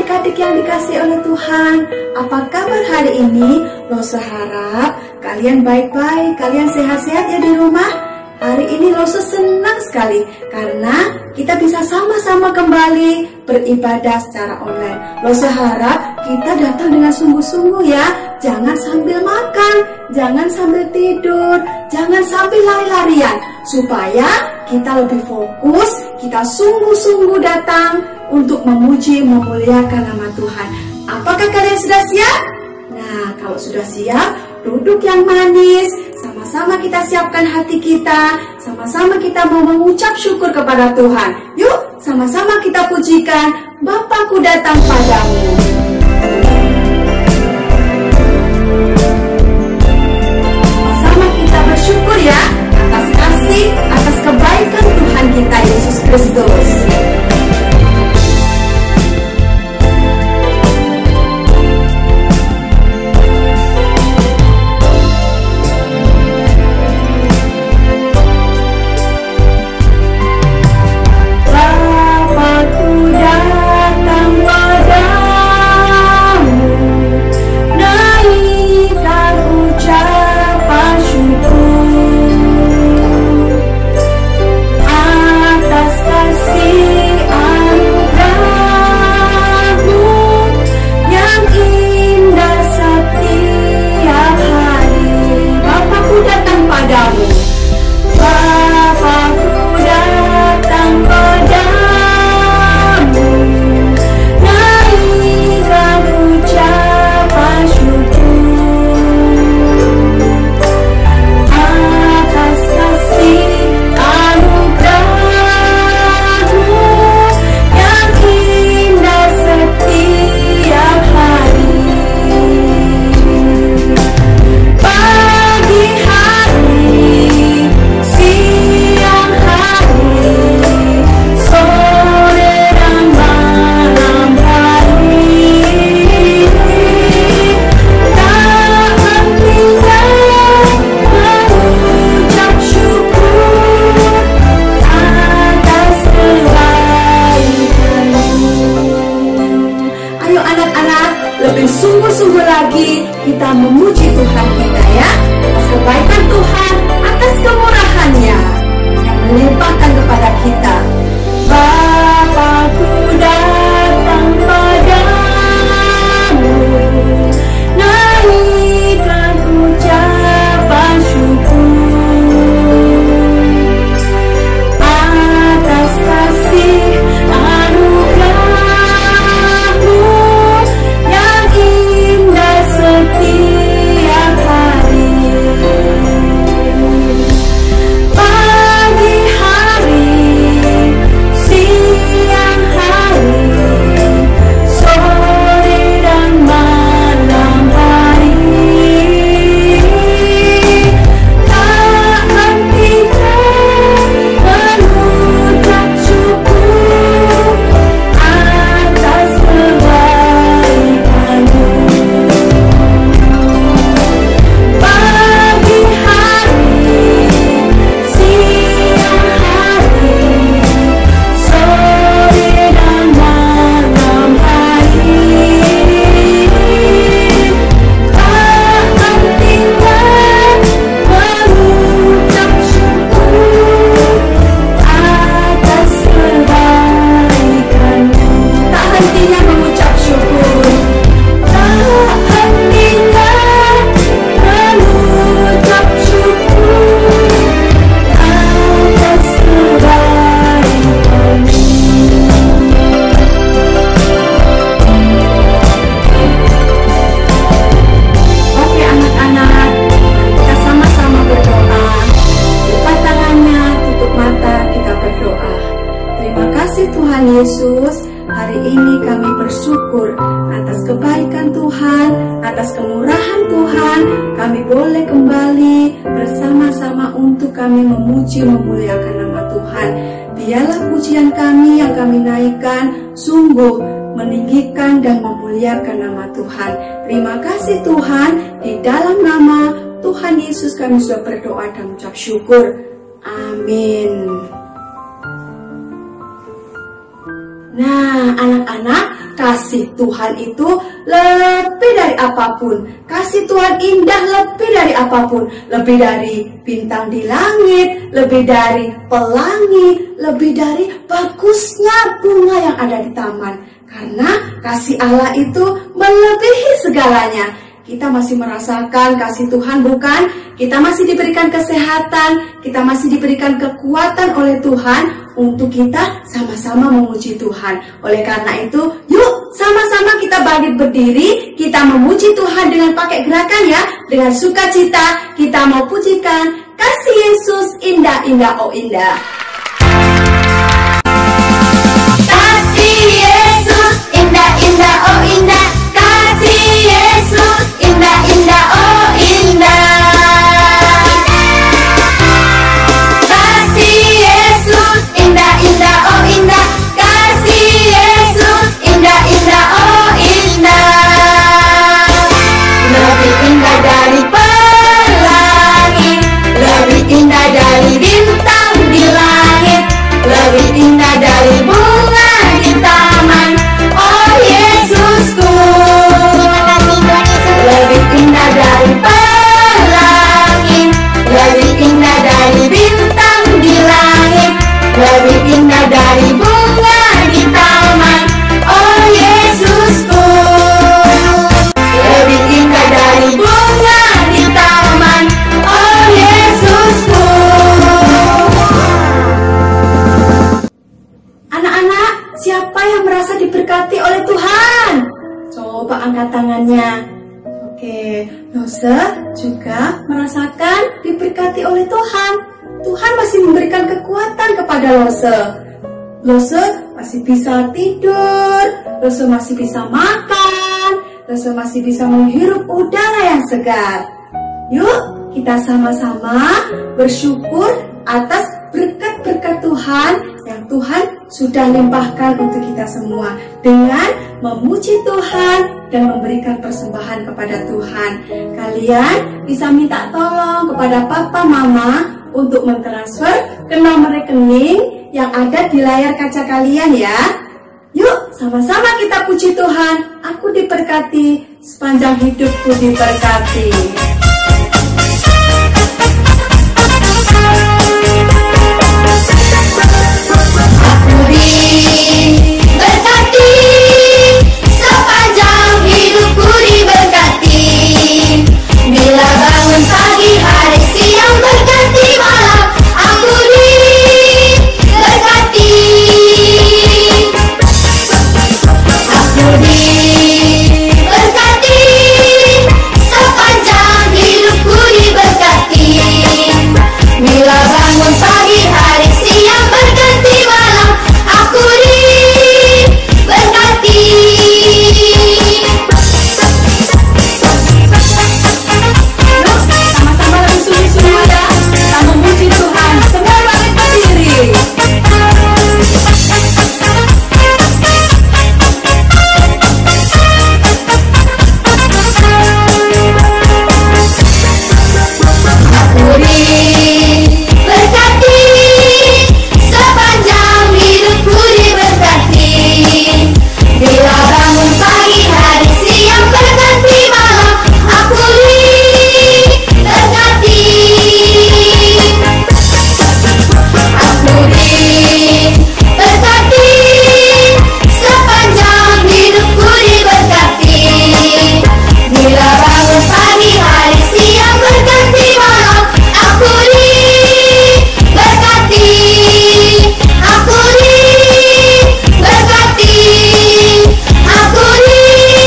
adik-adik yang dikasihi oleh Tuhan, apa kabar hari ini? Lose harap kalian baik-baik, kalian sehat-sehat ya di rumah. Hari ini Lose senang sekali karena kita bisa sama-sama kembali beribadah secara online. Lose harap kita datang dengan sungguh-sungguh ya. Jangan sambil makan, jangan sambil tidur, jangan sambil lari-larian. Supaya kita lebih fokus, kita sungguh-sungguh datang untuk memuji, memuliakan nama Tuhan. Apakah kalian sudah siap? Nah, kalau sudah siap, duduk yang manis. Sama-sama kita siapkan hati kita, sama-sama kita mau mengucap syukur kepada Tuhan. Yuk, sama-sama kita pujikan, Bapakku datang padamu. Sama-sama kita bersyukur ya, atas kasih, atas kebaikan Tuhan kita Yesus Kristus. Sungguh-sungguh lagi kita memuji Tuhan kita ya, atas kebaikan Tuhan, atas kemurahan-Nya yang melimpahkan kepada kita. Bapakku datang padamu, naikkan ucapan syukur atas kasih anugerah-Mu yang indah setiap hari. Pagi hari, siang hari, sore dan malam hari, tak hentikan mengucap syukur atas kebaikan-Mu. Pagi hari, siang hari, sore dan malam hari, tak hentikan mengucap syukur atas kebaikan-Mu. Tak hentinya mengucap syukur, tak hentikan mengucap syukur atas kebaikan-Mu. Oke anak-anak, kita sama-sama berdoa. Buka tangannya, tutup mata, kita berdoa. Terima kasih Tuhan Yesus, hari ini kami bersyukur atas kebaikan Tuhan, atas kemurahan Tuhan. Kami boleh kembali bersama-sama untuk kami memuji, memuliakan nama Tuhan. Biarlah pujian kami yang kami naikkan sungguh meninggikan dan memuliakan nama Tuhan. Terima kasih Tuhan, di dalam nama Tuhan Yesus kami sudah berdoa dan mengucap syukur. Amin. Nah, anak-anak, kasih Tuhan itu lebih dari apapun. Kasih Tuhan indah lebih dari apapun. Lebih dari bintang di langit, lebih dari pelangi, lebih dari bagusnya bunga yang ada di taman. Karena kasih Allah itu melebihi segalanya. Kita masih merasakan kasih Tuhan, bukan? Kita masih diberikan kesehatan, kita masih diberikan kekuatan oleh Tuhan untuk kita sama-sama memuji Tuhan. Oleh karena itu, yuk sama-sama kita bangkit berdiri, kita memuji Tuhan dengan pakai gerakan ya, dengan sukacita kita mau pujikan kasih Yesus indah, indah, oh indah. Kasih Yesus indah, indah, oh indah. Kasih Yesus indah, indah, oh indah. Kasih Yesus indah, indah, oh indah. Kasih Yesus indah, indah, oh indah. Lebih indah dari pelangi, lebih indah dari bintang di langit, lebih indah dari bunga di taman. Oh Yesusku, lebih indah dari pelangi, lebih indah dari bintang di langit, lebih indah dari bunga di taman. Oh Yesusku, lebih indah dari bunga di taman. Oh Yesusku. Anak-anak, siapa yang merasa diberkati oleh Tuhan? Coba angkat tangannya. Oke, Lose juga merasakan diberkati oleh Tuhan. Tuhan masih memberikan kekuatan kepada Lose. Lose masih bisa tidur, Lose masih bisa makan, Lose masih bisa menghirup udara yang segar. Yuk, kita sama-sama bersyukur atas berkat-berkat Tuhan yang Tuhan sudah limpahkan untuk kita semua dengan memuji Tuhan dan memberikan persembahan kepada Tuhan. Kalian bisa minta tolong kepada Papa Mama untuk mentransfer ke nomor rekening yang ada di layar kaca kalian ya. Yuk, sama-sama kita puji Tuhan. Aku diberkati, sepanjang hidupku diberkati. Berkati, sepanjang hidupku diberkati. Bila bangun pagi, hari, siang, berganti malam, aku diberkati. Aku diberkati, sepanjang hidupku diberkati. Bila bangun pagi, hari, siang, berganti malam, aku diberkati. Yuk, sama-sama lagi sunyi-sunyi ya. Kita memuji Tuhan. Semua bangkit berdiri. Aku diberkati, sepanjang hidupku diberkati. Bila bangun pagi, hari, siang, berganti malam, aku diberkati. Aku diberkati, sepanjang hidupku diberkati. Bila bangun pagi, hari, siang, berganti malam, aku diberkati. Aku diberkati. Aku diberkati.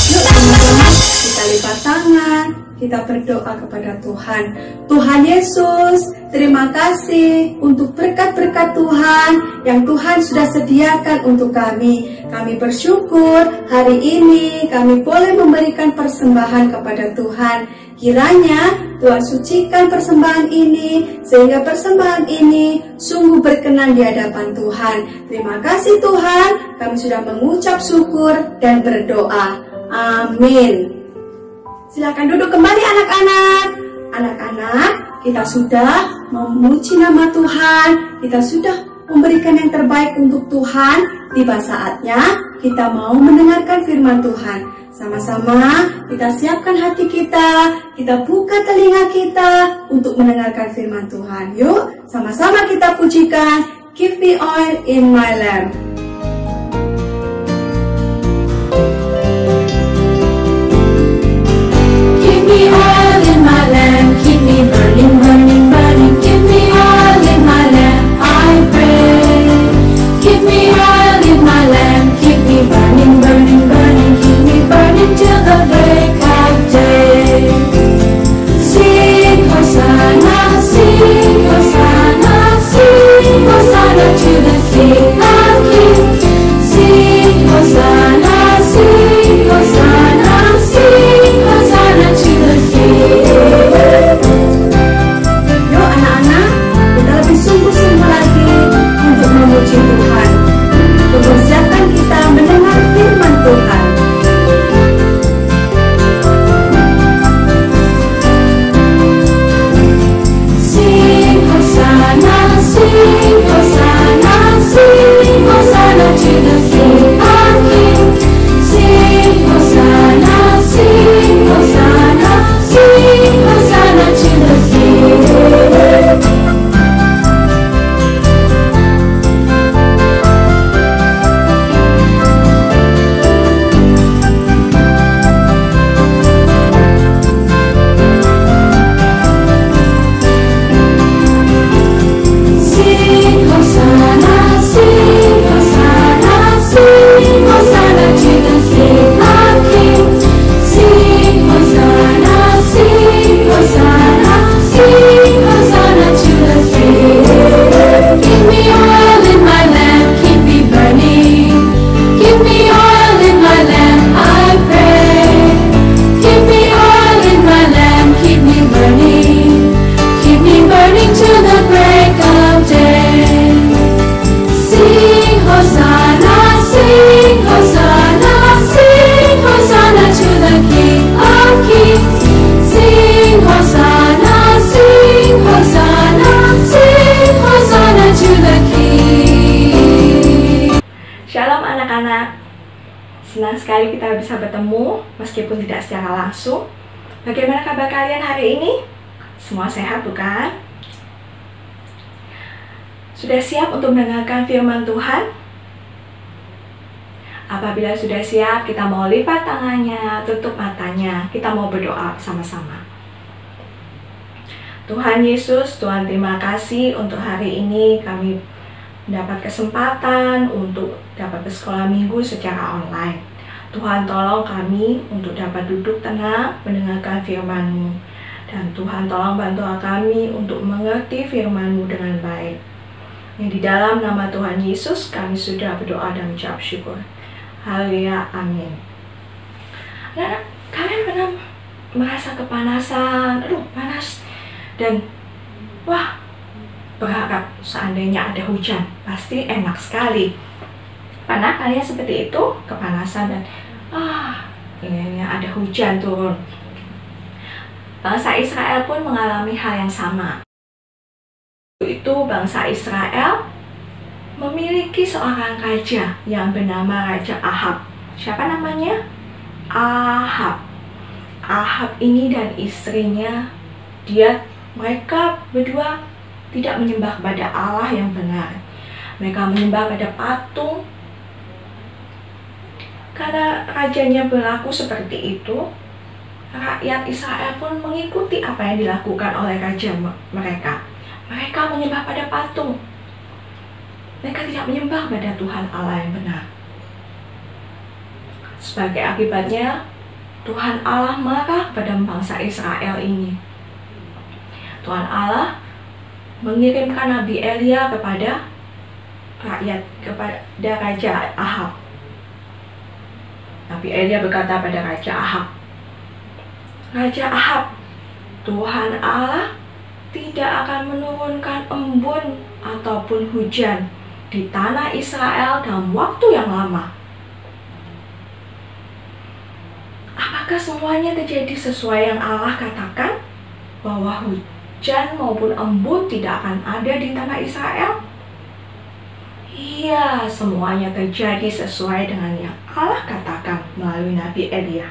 Yuk teman-teman, kita lipat tangan, kita berdoa kepada Tuhan. Tuhan Yesus, terima kasih untuk berkat-berkat Tuhan yang Tuhan sudah sediakan untuk kami. Kami bersyukur hari ini kami boleh memberikan persembahan kepada Tuhan. Kiranya Tuhan sucikan persembahan ini, sehingga persembahan ini sungguh berkenan di hadapan Tuhan. Terima kasih Tuhan, kami sudah mengucap syukur dan berdoa. Amin. Silakan duduk kembali anak-anak. Anak-anak, kita sudah memuji nama Tuhan, kita sudah memberikan yang terbaik untuk Tuhan. Tiba saatnya kita mau mendengarkan firman Tuhan. Sama-sama kita siapkan hati kita buka telinga kita untuk mendengarkan firman Tuhan. Yuk, sama-sama kita pujikan Keep Me Oil in My Lamp. Keep me oil in my lamp, keep me burning, burning, burning. Keep me oil in my lamp, I pray. Keep me oil in my lamp, keep me burning, burning, burning. Keep me burning till the break of day. Sing Hosanna, sing Hosanna, sing Hosanna to the King of Kings. Sing Hosanna, sing Hosanna, sing Hosanna to the King. Yuk anak-anak, kita lebih sungguh-sungguh lagi untuk memuji Tuhan, untuk mempersiapkan kita mendengar firman Tuhan. Sing Hosanna, sing Hosanna, sing Hosanna to the King of Kings. Sing Hosanna, sing Hosanna, sing Hosanna to the King. Sing Hosanna, sing Hosanna, sing Hosanna to the King of Kings. Sing Hosanna, sing Hosanna, sing Hosanna to the King. Keep me oil in my lamp, keep me burning. Keep me oil in my lamp, I pray. Keep me oil in my lamp, keep me burning. Keep me burning till the break of day. Sing Hosanna, sing Hosanna, sing Hosanna to the King of Kings. Sing Hosanna, sing Hosanna, sing Hosanna to the King. Shalom anak-anak, senang sekali kita bisa bertemu meskipun tidak secara langsung. Bagaimana kabar kalian hari ini? Semua sehat bukan? Sudah siap untuk mendengarkan firman Tuhan? Apabila sudah siap, kita mau lipat tangannya, tutup matanya, kita mau berdoa bersama-sama. Tuhan Yesus, Tuhan terima kasih untuk hari ini kami mendapat kesempatan untuk dapat bersekolah minggu secara online. Tuhan tolong kami untuk dapat duduk tenang mendengarkan firman-Mu. Dan Tuhan tolong bantu kami untuk mengerti firman-Mu dengan baik. Yang di dalam nama Tuhan Yesus kami sudah berdoa dan mengucap syukur. Haleluya, amin. Nah, kalian pernah merasa kepanasan, panas, dan wah, berharap seandainya ada hujan, pasti enak sekali. Pernah kalian seperti itu, kepanasan dan ini ada hujan turun. Bangsa Israel pun mengalami hal yang sama. Itu bangsa Israel memiliki seorang raja yang bernama Raja Ahab. Siapa namanya? Ahab. Ahab ini dan istrinya, mereka berdua tidak menyembah pada Allah yang benar. Mereka menyembah pada patung. Karena rajanya berlaku seperti itu, rakyat Israel pun mengikuti apa yang dilakukan oleh raja mereka. Mereka menyembah pada patung. Mereka tidak menyembah pada Tuhan Allah yang benar. Sebagai akibatnya, Tuhan Allah marah pada bangsa Israel ini. Tuhan Allah mengirimkan Nabi Elia kepada Raja Ahab. Nabi Elia berkata pada Raja Ahab, Raja Ahab, Tuhan Allah tidak akan menurunkan embun ataupun hujan di tanah Israel dalam waktu yang lama. Apakah semuanya terjadi sesuai yang Allah katakan? bahwa hujan maupun embun tidak akan ada di tanah Israel? Iya, semuanya terjadi sesuai dengan yang Allah katakan melalui Nabi Elia.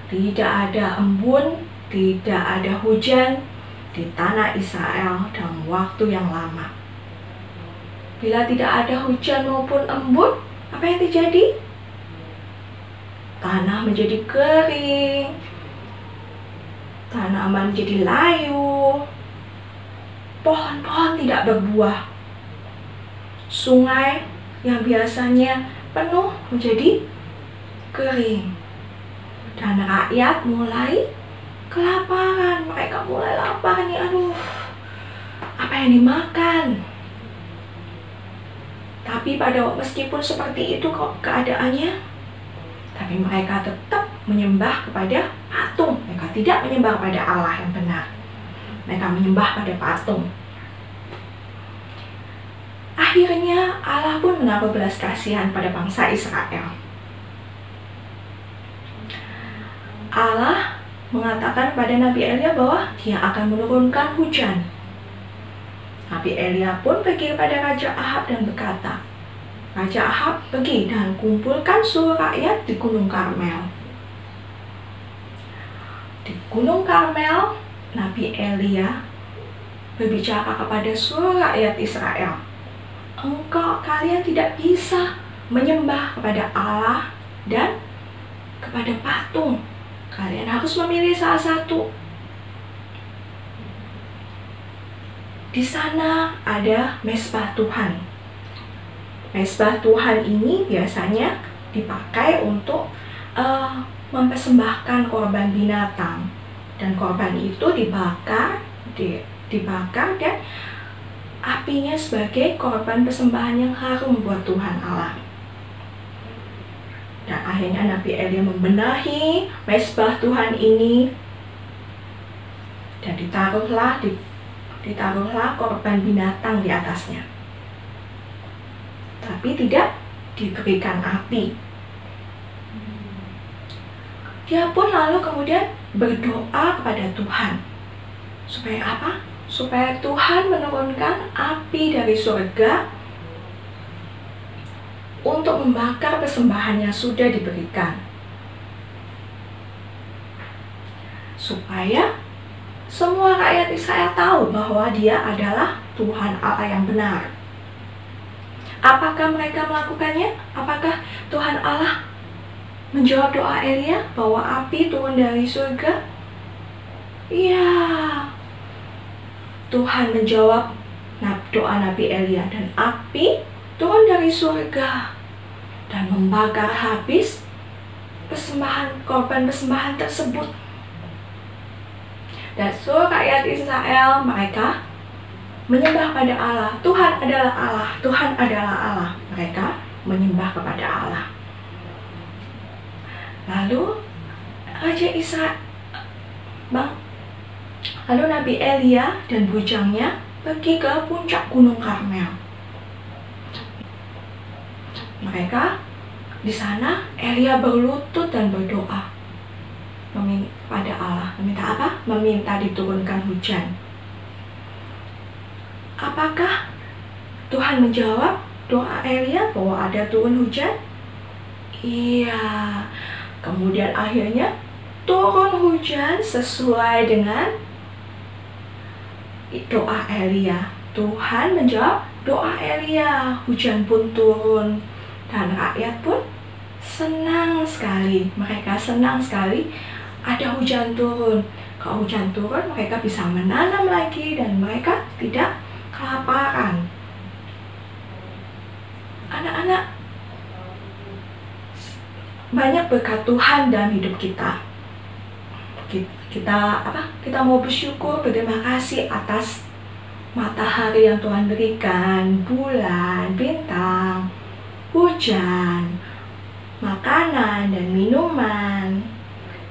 Tidak ada embun, tidak ada hujan di tanah Israel dalam waktu yang lama. Bila tidak ada hujan maupun embun, apa yang terjadi? Tanah menjadi kering, tanaman jadi layu, pohon-pohon tidak berbuah, sungai yang biasanya penuh menjadi kering, dan rakyat mulai kelaparan. Mereka mulai lapar nih, aduh, apa yang dimakan? Tapi meskipun seperti itu kok keadaannya, tapi mereka tetap menyembah kepada patung. Mereka tidak menyembah kepada Allah yang benar. Mereka menyembah pada patung. Akhirnya Allah pun menaruh belas kasihan pada bangsa Israel. Allah mengatakan pada Nabi Elia bahwa Dia akan menurunkan hujan. Nabi Elia pun pergi kepada Raja Ahab dan berkata, Raja Ahab, pergi dan kumpulkan seluruh rakyat di Gunung Karmel. Di Gunung Karmel, Nabi Elia berbicara kepada seluruh rakyat Israel. Kalian tidak bisa menyembah kepada Allah dan kepada patung. Kalian harus memilih salah satu. Di sana ada mezbah Tuhan. Mezbah Tuhan ini biasanya dipakai untuk mempersembahkan korban binatang, dan korban itu dibakar dan apinya sebagai korban persembahan yang harum buat Tuhan Allah. Dan akhirnya Nabi Elia membenahi mezbah Tuhan ini, dan ditaruhlah korban binatang di atasnya. Tapi tidak diberikan api. Dia pun lalu kemudian berdoa kepada Tuhan. Supaya apa? Supaya Tuhan menurunkan api dari surga untuk membakar persembahan yang sudah diberikan. Supaya semua rakyat Israel tahu bahwa Dia adalah Tuhan Allah yang benar. Apakah mereka melakukannya? Apakah Tuhan Allah menjawab doa Elia bahwa api turun dari surga? Iya. Tuhan menjawab doa Nabi Elia, dan api turun dari surga dan membakar habis korban persembahan tersebut. Dan seluruh rakyat Israel, mereka menyembah pada Allah. Tuhan adalah Allah, Tuhan adalah Allah. Mereka menyembah kepada Allah. Lalu lalu Nabi Elia dan bujangnya pergi ke puncak Gunung Karmel. Mereka di sana, Elia berlutut dan berdoa pada Allah. Meminta apa? Meminta diturunkan hujan. Apakah Tuhan menjawab doa Elia bahwa ada turun hujan? Iya. Kemudian akhirnya turun hujan sesuai dengan doa Elia. Tuhan menjawab doa Elia. Hujan pun turun dan rakyat pun senang sekali. Mereka senang sekali ada hujan turun. Kalau hujan turun, mereka bisa menanam lagi dan mereka tidak kelaparan. Anak-anak, banyak berkat Tuhan dalam hidup kita. Kita mau bersyukur, berterima kasih atas matahari yang Tuhan berikan, bulan, bintang, hujan, makanan dan minuman.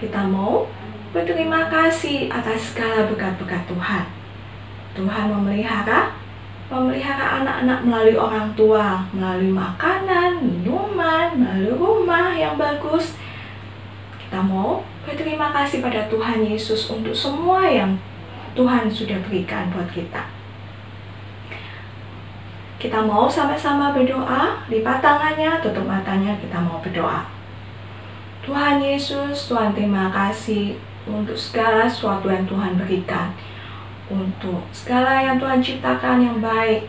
Kita mau berterima kasih atas segala berkat-berkat Tuhan. Tuhan memelihara anak-anak melalui orang tua, melalui makanan, minuman, melalui rumah yang bagus. Kita mau Berterima kasih pada Tuhan Yesus untuk semua yang Tuhan sudah berikan buat kita. Kita mau sama-sama berdoa, lipat tangannya, tutup matanya, kita mau berdoa. Tuhan Yesus, Tuhan terima kasih untuk segala sesuatu yang Tuhan berikan, untuk segala yang Tuhan ciptakan yang baik,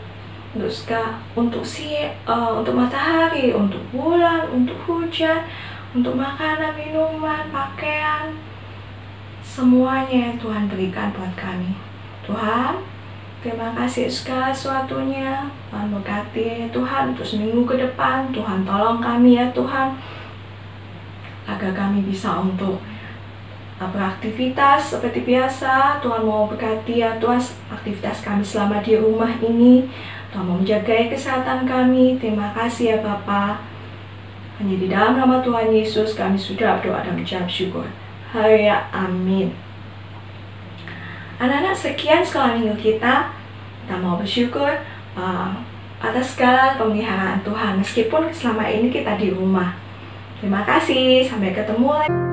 untuk matahari, untuk bulan, untuk hujan, untuk makanan, minuman, pakaian, semuanya yang Tuhan berikan buat kami. Tuhan, terima kasih segala sesuatunya. Tuhan berkati Tuhan untuk seminggu ke depan. Tuhan tolong kami ya Tuhan, agar kami bisa untuk beraktivitas seperti biasa. Tuhan mau berkati ya Tuhan aktivitas kami selama di rumah ini. Tuhan mau menjaga kesehatan kami. Terima kasih ya Bapa. Hanya di dalam nama Tuhan Yesus kami sudah berdoa dan mengucap syukur. Haleluya, amin. Anak-anak, sekian sekolah minggu kita. Kita mau bersyukur atas segala pemeliharaan Tuhan, meskipun selama ini kita di rumah. Terima kasih, sampai ketemu lagi.